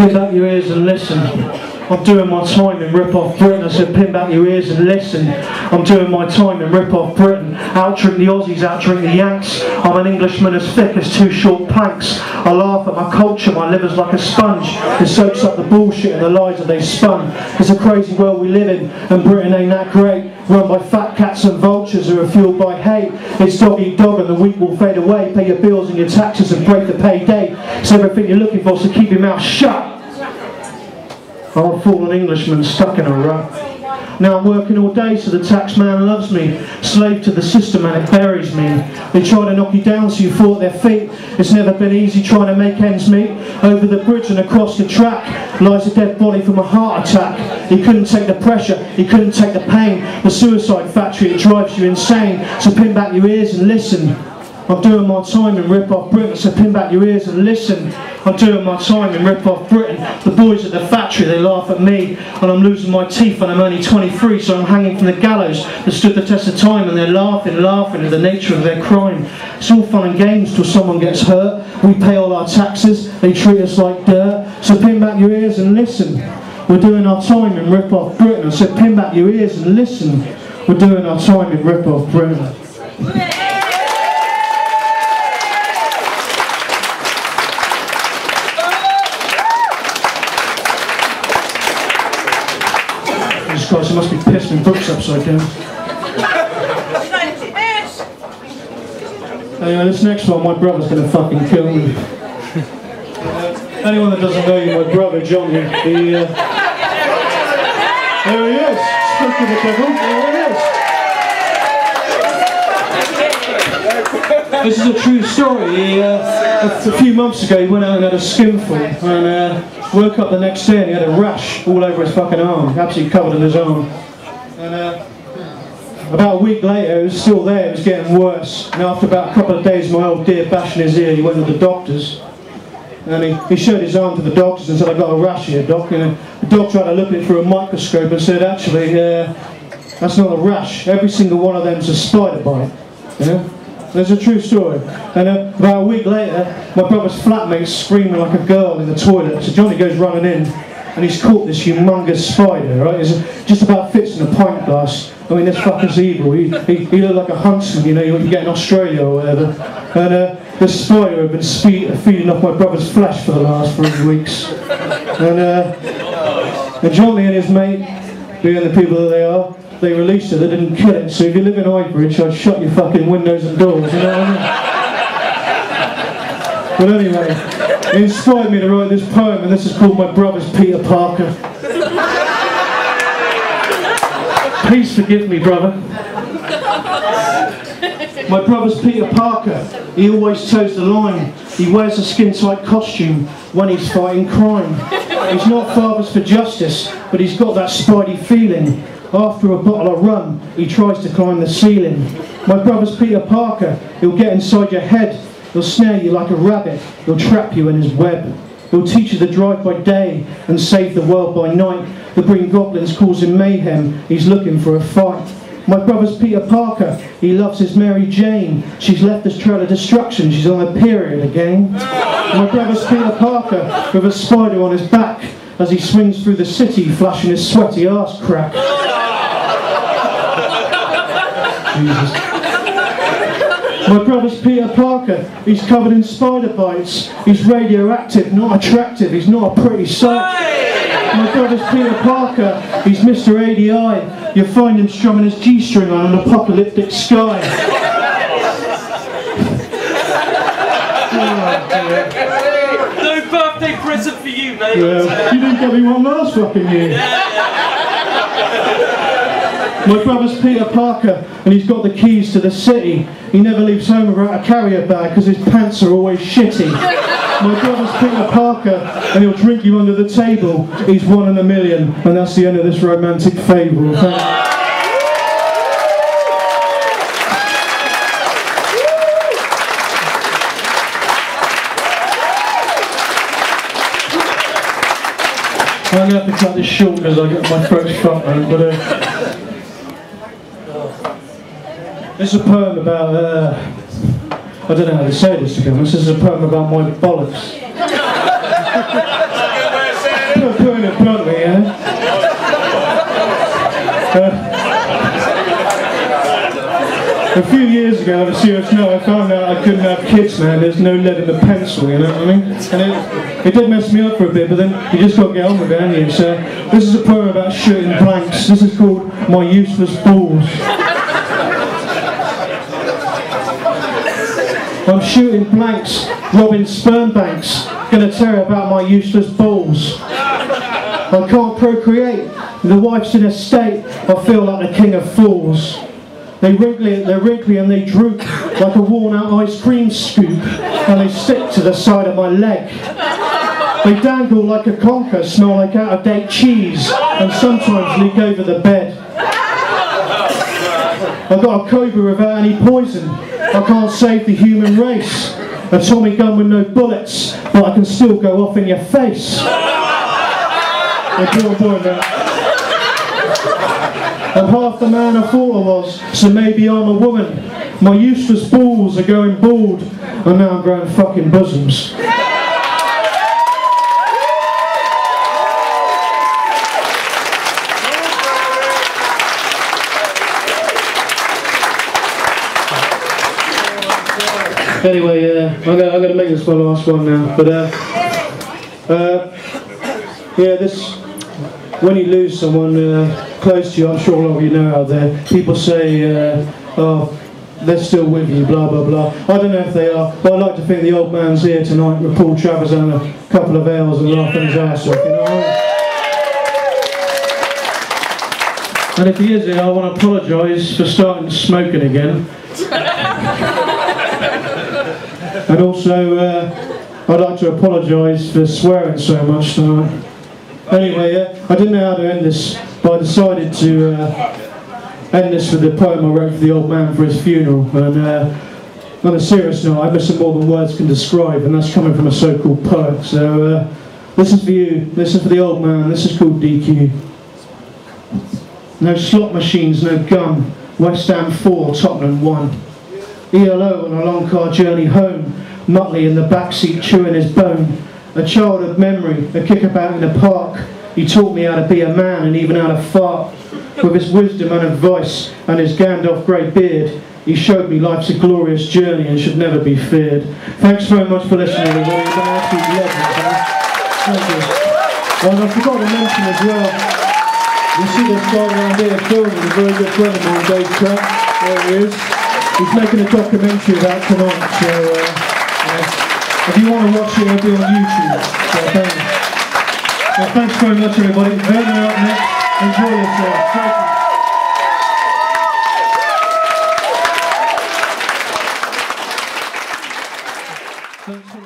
Pin back your ears and listen. I'm doing my time in rip-off Britain. I said, pin back your ears and listen. I'm doing my time in rip-off Britain. Out-drink the Aussies, out-drink the Yanks. I'm an Englishman as thick as two short planks. I laugh at my culture, my liver's like a sponge. It soaks up the bullshit and the lies that they spun. It's a crazy world we live in, and Britain ain't that great. Run by fat cats and vultures who are fueled by hate. It's dog eat dog and the weak will fade away. Pay your bills and your taxes and break the payday. It's everything you're looking for, so keep your mouth shut. I'm a fallen Englishman stuck in a rut. Now I'm working all day so the tax man loves me. Slave to the system and it buries me. They try to knock you down so you fall at their feet. It's never been easy trying to make ends meet. Over the bridge and across the track lies a dead body from a heart attack. He couldn't take the pressure, he couldn't take the pain. The suicide factory, it drives you insane. So pin back your ears and listen. I'm doing my time in rip-off Britain, so pin back your ears and listen. I'm doing my time in rip-off Britain. The boys at the factory, they laugh at me, and I'm losing my teeth and I'm only 23, so I'm hanging from the gallows that stood the test of time, and they're laughing at the nature of their crime. It's all fun and games till someone gets hurt. We pay all our taxes, they treat us like dirt, so pin back your ears and listen. We're doing our time in rip-off Britain, so pin back your ears and listen. We're doing our time in rip-off Britain. Christ, I must be pissed my books upside down. Anyway, this next one, my brother's going to fucking kill me. Anyone that doesn't know you, my brother, Johnny, there he is. Speak to the devil, there he is. This is a true story. A few months ago, he went out and had a skinful, and woke up the next day and he had a rash all over his fucking arm, absolutely covered in his arm. And about a week later, it was still there, it was getting worse. And after about a couple of days, my old dear bashing his ear, he went to the doctors. And he showed his arm to the doctors and said, "I've got a rash here, doc." And the doctor had to look at it through a microscope and said, "Actually, that's not a rash. Every single one of them's a spider bite." You know? There's a true story. And about a week later, my brother's flatmate's screaming like a girl in the toilet. So Johnny goes running in, and he's caught this humongous spider, right? It just about fits in a pint glass. I mean, this fucker's evil. He looked like a huntsman, you know, you get in Australia or whatever. And the spider had been feeding off my brother's flesh for the last 3 weeks. And Johnny and his mate, being the people that they are, they released it, they didn't kill it. So if you live in Highbridge, I'd shut your fucking windows and doors, you know what I mean? But anyway, it inspired me to write this poem, and this is called My Brother's Peter Parker. Please forgive me, brother. My brother's Peter Parker. He always toes the line. He wears a skin-tight costume when he's fighting crime. He's not fathers for justice, but he's got that spidey feeling. After a bottle of rum, he tries to climb the ceiling. My brother's Peter Parker. He'll get inside your head. He'll snare you like a rabbit. He'll trap you in his web. He'll teach you to drive by day and save the world by night. The Green Goblin's causing mayhem. He's looking for a fight. My brother's Peter Parker. He loves his Mary Jane. She's left his trail of destruction. She's on her period again. My brother's Peter Parker with a spider on his back as he swings through the city flashing his sweaty arse crack. Jesus. My brother's Peter Parker. He's covered in spider bites. He's radioactive, not attractive. He's not a pretty sight. My brother's Peter Parker. He's Mr. ADI. You'll find him strumming his G-string on an apocalyptic sky. No birthday present for you, mate. Yeah, you didn't get me one last fucking year. My brother's Peter Parker, and he's got the keys to the city. He never leaves home without a carrier bag because his pants are always shitty. My brother's Peter Parker, and he'll drink you under the table. He's 1 in a million, and that's the end of this romantic fable. I'm going to have to cut this short because I get my throat's fucked, man, but this is a poem about, I don't know how to say this to be honest, this is a poem about my bollocks. putting it bluntly, yeah? A few years ago, on a serious note, I found out I couldn't have kids, man. There's no lead in the pencil, you know what I mean? And it did mess me up for a bit, but then you just got to get on with it, haven't you? So, this is a poem about shooting blanks. This is called My Useless Balls. I'm shooting blanks, robbing sperm banks, gonna tell you about my useless balls. I can't procreate, the wife's in a state, I feel like the king of fools. They're wrinkly and they droop like a worn out ice cream scoop, and they stick to the side of my leg. They dangle like a conker, smell like out of date cheese, and sometimes leak over the bed. I've got a cobra without any poison, I can't save the human race. A Tommy gun with no bullets, but I can still go off in your face. I'm half the man I thought I was, so maybe I'm a woman. My useless balls are going bald, and now I'm growing fucking bosoms. Anyway, I'm going to make this my last one now. But yeah, this, when you lose someone close to you, I'm sure a lot of you know out there, people say, oh, they're still with you, blah blah blah. I don't know if they are, but I like to think the old man's here tonight with Paul Travers and a couple of ales and laughing his ass off, you know what I mean? And if he is here, I want to apologise for starting smoking again. And also, I'd like to apologise for swearing so much tonight. Anyway, I didn't know how to end this, but I decided to end this with the poem I wrote for the old man for his funeral. And on a serious note, I've missing more than words can describe, and that's coming from a so-called poet. So this is for you, this is for the old man, this is called DQ. No slot machines, no gun, West Ham 4, Tottenham 1. ELO on a long car journey home, Muttley in the backseat chewing his bone. A childhood memory, a kickabout in the park. He taught me how to be a man and even how to fart. With his wisdom and advice and his Gandalf grey beard, he showed me life's a glorious journey and should never be feared. Thanks very much for listening, everybody. You've been absolutely lovely. Thank you. And I forgot to mention as well, you see this guy around here filming, a very good friend of mine, Dave Trapp. There he is. He's making a documentary about tonight, so if you want to watch it, it'll be on YouTube. So thanks very much, everybody. Burnham up next. Enjoy yourself. Thank you.